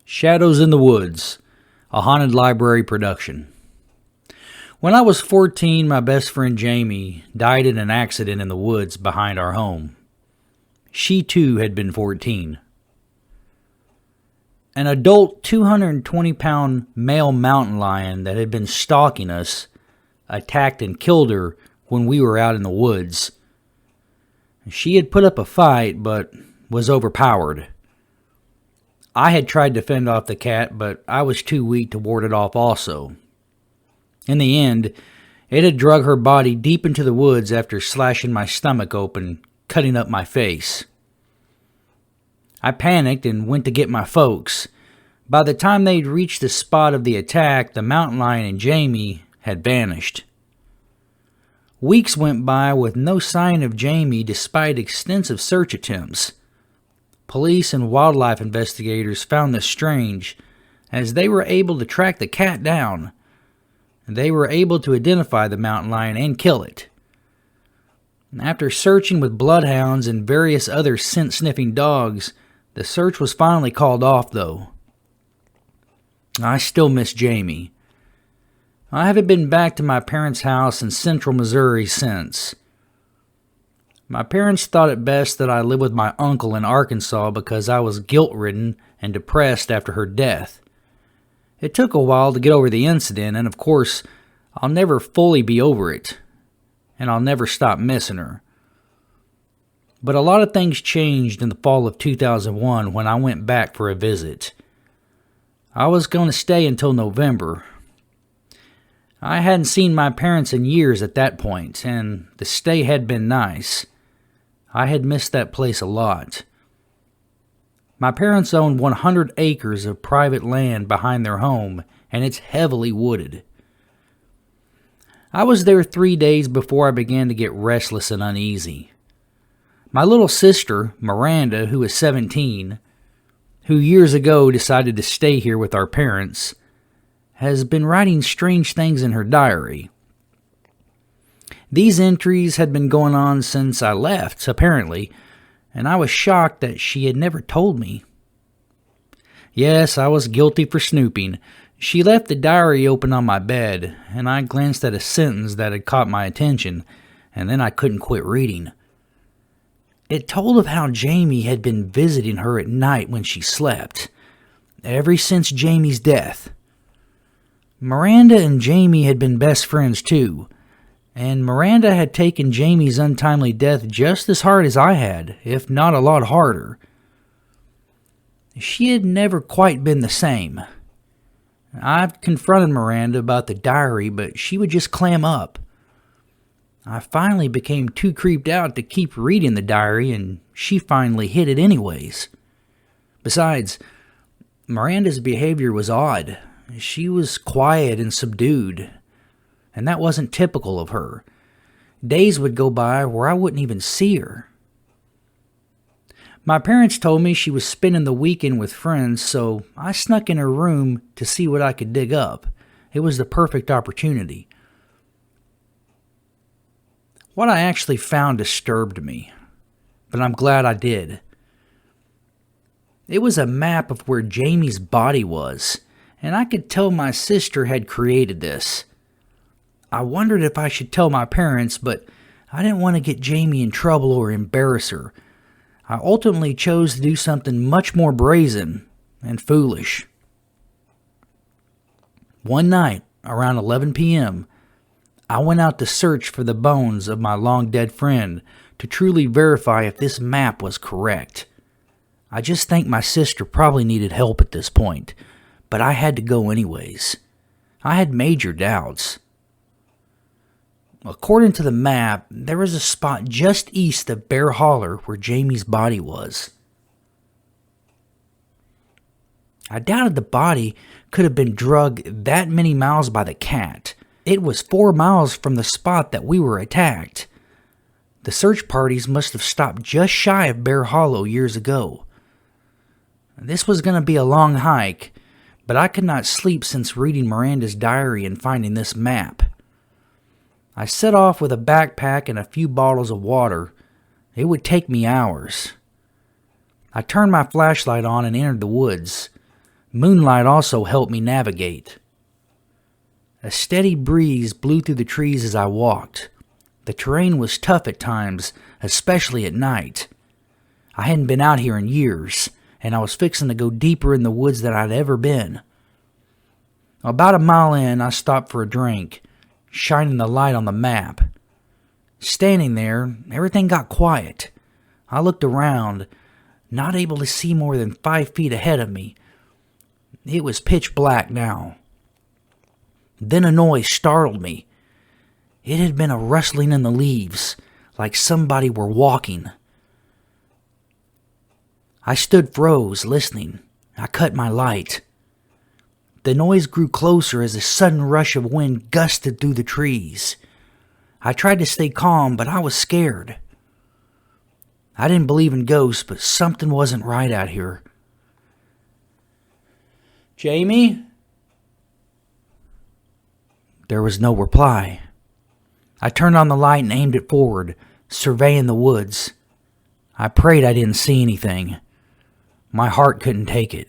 Shadows in the Woods, a Haunted Library production. When I was 14, my best friend Jamie died in an accident in the woods behind our home. She too had been 14. An adult 220-pound male mountain lion that had been stalking us attacked and killed her when we were out in the woods. She had put up a fight, but was overpowered. I had tried to fend off the cat, but I was too weak to ward it off also. In the end, it had drug her body deep into the woods after slashing my stomach open, cutting up my face. I panicked and went to get my folks. By the time they'd reached the spot of the attack, the mountain lion and Jamie had vanished. Weeks went by with no sign of Jamie despite extensive search attempts. Police and wildlife investigators found this strange, as they were able to track the cat down. They were able to identify the mountain lion and kill it. After searching with bloodhounds and various other scent-sniffing dogs, the search was finally called off, though. I still miss Jamie. I haven't been back to my parents' house in central Missouri since. My parents thought it best that I live with my uncle in Arkansas because I was guilt-ridden and depressed after her death. It took a while to get over the incident, and of course, I'll never fully be over it, and I'll never stop missing her. But a lot of things changed in the fall of 2001 when I went back for a visit. I was going to stay until November. I hadn't seen my parents in years at that point, and the stay had been nice. I had missed that place a lot. My parents owned 100 acres of private land behind their home, and it's heavily wooded. I was there 3 days before I began to get restless and uneasy. My little sister, Miranda, who is 17, who years ago decided to stay here with our parents, has been writing strange things in her diary. These entries had been going on since I left, apparently, and I was shocked that she had never told me. Yes, I was guilty for snooping. She left the diary open on my bed, and I glanced at a sentence that had caught my attention, and then I couldn't quit reading. It told of how Jamie had been visiting her at night when she slept, ever since Jamie's death. Miranda and Jamie had been best friends too, and Miranda had taken Jamie's untimely death just as hard as I had, if not a lot harder. She had never quite been the same. I've confronted Miranda about the diary, but she would just clam up. I finally became too creeped out to keep reading the diary, and she finally hid it anyways. Besides, Miranda's behavior was odd. She was quiet and subdued, and that wasn't typical of her. Days would go by where I wouldn't even see her. My parents told me she was spending the weekend with friends, so I snuck in her room to see what I could dig up. It was the perfect opportunity. What I actually found disturbed me, but I'm glad I did. It was a map of where Jamie's body was, and I could tell my sister had created this. I wondered if I should tell my parents, but I didn't want to get Jamie in trouble or embarrass her. I ultimately chose to do something much more brazen and foolish. One night, around 11 p.m., I went out to search for the bones of my long-dead friend to truly verify if this map was correct. I just think my sister probably needed help at this point, but I had to go anyways. I had major doubts. According to the map, there was a spot just east of Bear Holler where Jamie's body was. I doubted the body could have been drugged that many miles by the cat. It was 4 miles from the spot that we were attacked. The search parties must have stopped just shy of Bear Hollow years ago. This was going to be a long hike, but I could not sleep since reading Miranda's diary and finding this map. I set off with a backpack and a few bottles of water. It would take me hours. I turned my flashlight on and entered the woods. Moonlight also helped me navigate. A steady breeze blew through the trees as I walked. The terrain was tough at times, especially at night. I hadn't been out here in years, and I was fixing to go deeper in the woods than I'd ever been. About a mile in, I stopped for a drink, shining the light on the map. Standing there, everything got quiet. I looked around, not able to see more than 5 feet ahead of me. It was pitch black now. Then a noise startled me. It had been a rustling in the leaves, like somebody were walking. I stood froze, listening. I cut my light. The noise grew closer as a sudden rush of wind gusted through the trees. I tried to stay calm, but I was scared. I didn't believe in ghosts, but something wasn't right out here. "Jamie?" There was no reply. I turned on the light and aimed it forward, surveying the woods. I prayed I didn't see anything. My heart couldn't take it.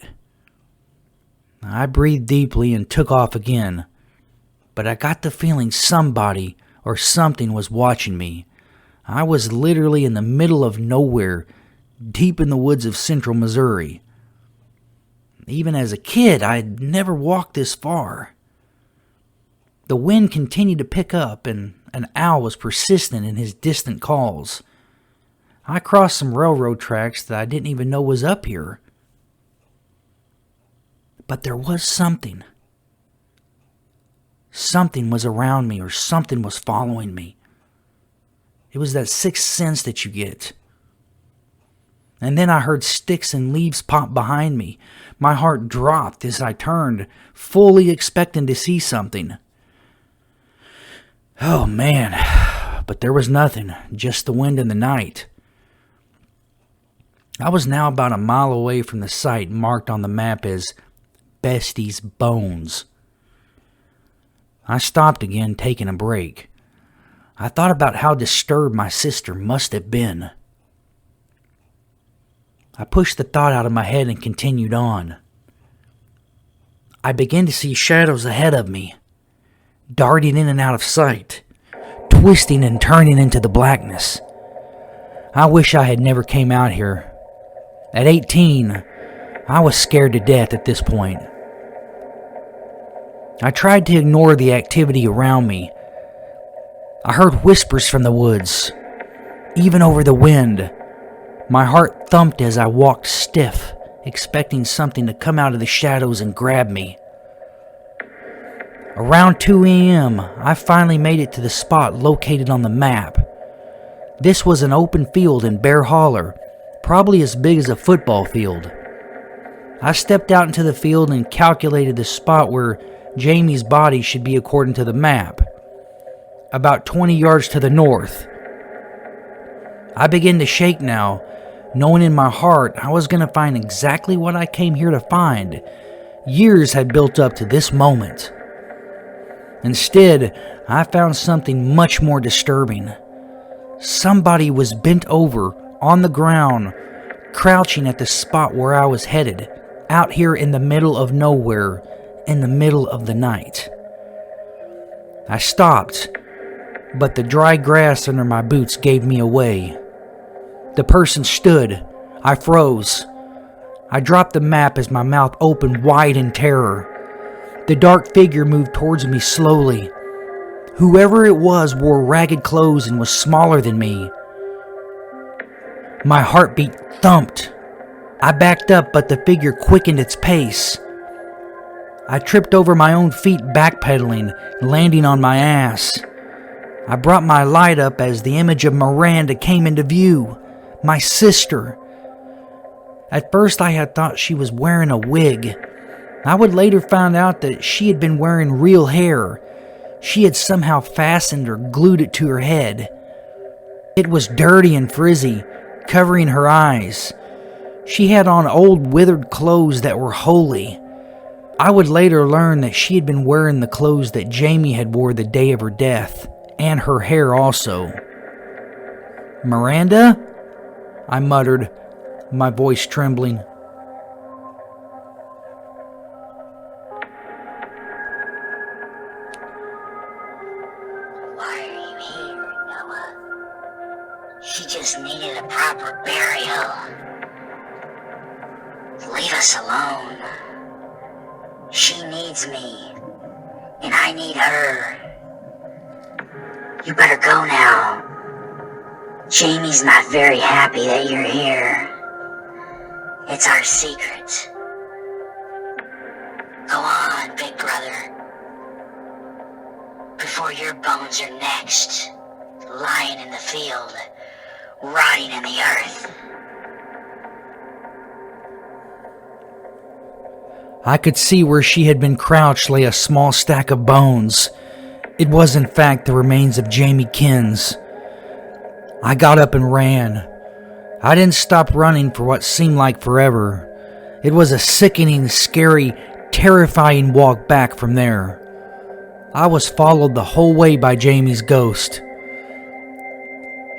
I breathed deeply and took off again, but I got the feeling somebody or something was watching me. I was literally in the middle of nowhere, deep in the woods of central Missouri. Even as a kid, I had never walked this far. The wind continued to pick up, and an owl was persistent in his distant calls. I crossed some railroad tracks that I didn't even know was up here. But there was something. Something was around me, or something was following me. It was that sixth sense that you get. And then I heard sticks and leaves pop behind me. My heart dropped as I turned, fully expecting to see something. Oh man, but there was nothing, just the wind and the night. I was now about a mile away from the site marked on the map as Bestie's Bones. I stopped again, taking a break. I thought about how disturbed my sister must have been. I pushed the thought out of my head and continued on. I began to see shadows ahead of me, darting in and out of sight, twisting and turning into the blackness. I wish I had never came out here. At 18, I was scared to death at this point. I tried to ignore the activity around me. I heard whispers from the woods, even over the wind. My heart thumped as I walked stiff, expecting something to come out of the shadows and grab me. Around 2 a.m., I finally made it to the spot located on the map. This was an open field in Bear Holler, probably as big as a football field. I stepped out into the field and calculated the spot where Jamie's body should be according to the map, about 20 yards to the north. I began to shake now, knowing in my heart I was going to find exactly what I came here to find. Years had built up to this moment. Instead, I found something much more disturbing. Somebody was bent over, on the ground, crouching at the spot where I was headed, out here in the middle of nowhere, in the middle of the night. I stopped, but the dry grass under my boots gave me away. The person stood. I froze. I dropped the map as my mouth opened wide in terror. The dark figure moved towards me slowly. Whoever it was wore ragged clothes and was smaller than me. My heartbeat thumped. I backed up, but the figure quickened its pace. I tripped over my own feet backpedaling, landing on my ass. I brought my light up as the image of Miranda came into view. My sister. At first I had thought she was wearing a wig. I would later find out that she had been wearing real hair. She had somehow fastened or glued it to her head. It was dirty and frizzy, covering her eyes. She had on old withered clothes that were holy. I would later learn that she had been wearing the clothes that Jamie had wore the day of her death, and her hair also. "Miranda?" I muttered, my voice trembling. She just needed a proper burial. Leave us alone. She needs me, and I need her. You better go now. Jamie's not very happy that you're here. It's our secret. Go on, big brother. Before your bones are next, lying in the field, rotting in the earth. I could see where she had been crouched lay a small stack of bones. It was in fact the remains of Jamie Kins. I got up and ran. I didn't stop running for what seemed like forever. It was a sickening, scary, terrifying walk back from there. I was followed the whole way by Jamie's ghost.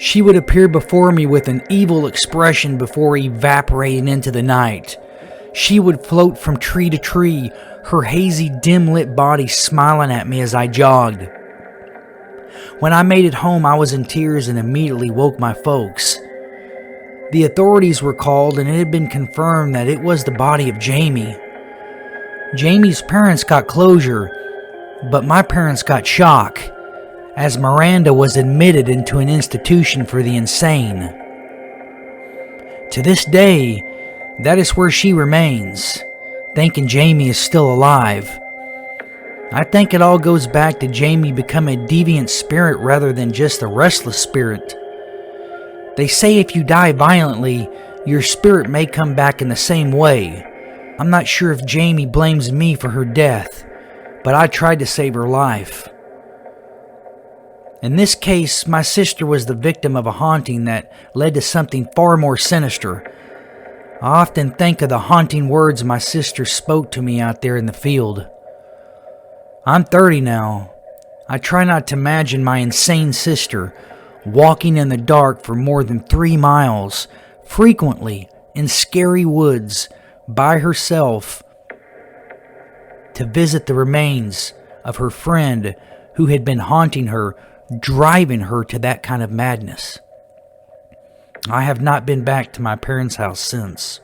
She would appear before me with an evil expression before evaporating into the night. She would float from tree to tree, her hazy, dim-lit body smiling at me as I jogged. When I made it home, I was in tears and immediately woke my folks. The authorities were called, and it had been confirmed that it was the body of Jamie. Jamie's parents got closure, but my parents got shock, as Miranda was admitted into an institution for the insane. To this day, that is where she remains, thinking Jamie is still alive. I think it all goes back to Jamie becoming a deviant spirit rather than just a restless spirit. They say if you die violently, your spirit may come back in the same way. I'm not sure if Jamie blames me for her death, but I tried to save her life. In this case, my sister was the victim of a haunting that led to something far more sinister. I often think of the haunting words my sister spoke to me out there in the field. I'm 30 now. I try not to imagine my insane sister walking in the dark for more than 3 miles, frequently in scary woods, by herself, to visit the remains of her friend who had been haunting her, driving her to that kind of madness. I have not been back to my parents' house since.